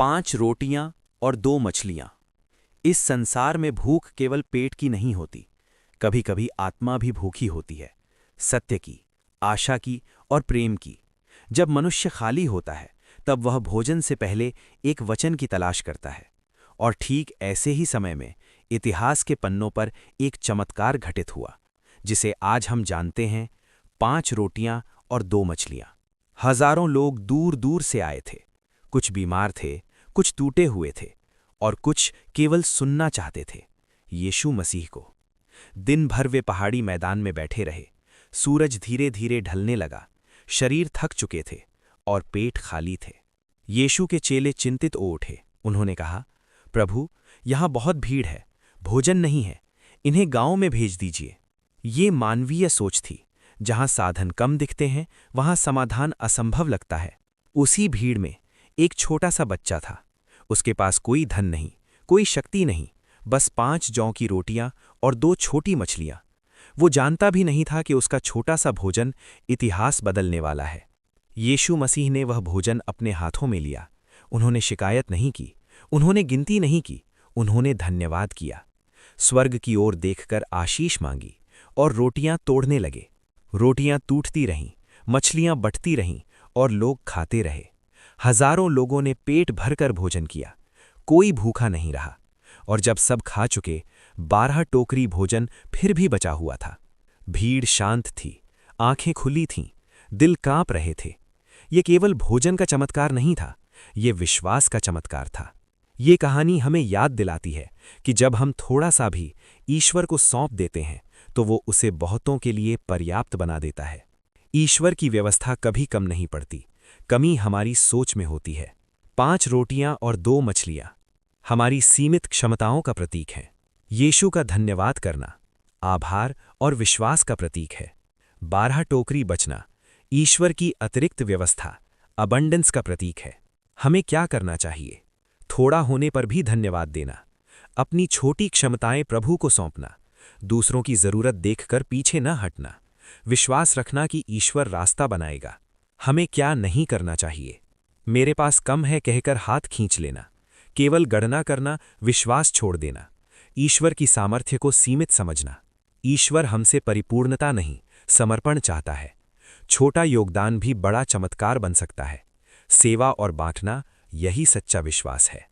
5 रोटियां और 2 मछलियां। इस संसार में भूख केवल पेट की नहीं होती, कभी कभी आत्मा भी भूखी होती है, सत्य की, आशा की और प्रेम की। जब मनुष्य खाली होता है तब वह भोजन से पहले एक वचन की तलाश करता है। और ठीक ऐसे ही समय में इतिहास के पन्नों पर एक चमत्कार घटित हुआ, जिसे आज हम जानते हैं, 5 रोटियां और 2 मछलियां। हजारों लोग दूर दूर से आए थे। कुछ बीमार थे, कुछ टूटे हुए थे और कुछ केवल सुनना चाहते थे यीशु मसीह को। दिन भर वे पहाड़ी मैदान में बैठे रहे। सूरज धीरे धीरे ढलने लगा, शरीर थक चुके थे और पेट खाली थे। यीशु के चेले चिंतित हो उठे। उन्होंने कहा, प्रभु, यहाँ बहुत भीड़ है, भोजन नहीं है, इन्हें गांव में भेज दीजिए। ये मानवीय सोच थी। जहां साधन कम दिखते हैं वहां समाधान असंभव लगता है। उसी भीड़ में एक छोटा सा बच्चा था। उसके पास कोई धन नहीं, कोई शक्ति नहीं, बस 5 जौ की रोटियां और 2 छोटी मछलियां। वो जानता भी नहीं था कि उसका छोटा सा भोजन इतिहास बदलने वाला है। यीशु मसीह ने वह भोजन अपने हाथों में लिया। उन्होंने शिकायत नहीं की, उन्होंने गिनती नहीं की, उन्होंने धन्यवाद किया। स्वर्ग की ओर देखकर आशीष मांगी और रोटियां तोड़ने लगे। रोटियां टूटती रहीं, मछलियां बंटती रहीं और लोग खाते रहे। हजारों लोगों ने पेट भरकर भोजन किया, कोई भूखा नहीं रहा। और जब सब खा चुके, 12 टोकरी भोजन फिर भी बचा हुआ था। भीड़ शांत थी, आंखें खुली थीं, दिल कांप रहे थे। ये केवल भोजन का चमत्कार नहीं था, ये विश्वास का चमत्कार था। ये कहानी हमें याद दिलाती है कि जब हम थोड़ा सा भी ईश्वर को सौंप देते हैं तो वो उसे बहुतों के लिए पर्याप्त बना देता है। ईश्वर की व्यवस्था कभी कम नहीं पड़ती, कमी हमारी सोच में होती है। 5 रोटियां और 2 मछलियां हमारी सीमित क्षमताओं का प्रतीक हैं। यीशु का धन्यवाद करना आभार और विश्वास का प्रतीक है। 12 टोकरी बचना ईश्वर की अतिरिक्त व्यवस्था, अबंडेंस का प्रतीक है। हमें क्या करना चाहिए? थोड़ा होने पर भी धन्यवाद देना, अपनी छोटी क्षमताएं प्रभु को सौंपना, दूसरों की जरूरत देखकर पीछे न हटना, विश्वास रखना कि ईश्वर रास्ता बनाएगा। हमें क्या नहीं करना चाहिए? मेरे पास कम है कहकर हाथ खींच लेना, केवल गणना करना, विश्वास छोड़ देना, ईश्वर की सामर्थ्य को सीमित समझना। ईश्वर हमसे परिपूर्णता नहीं, समर्पण चाहता है। छोटा योगदान भी बड़ा चमत्कार बन सकता है। सेवा और बांटना, यही सच्चा विश्वास है।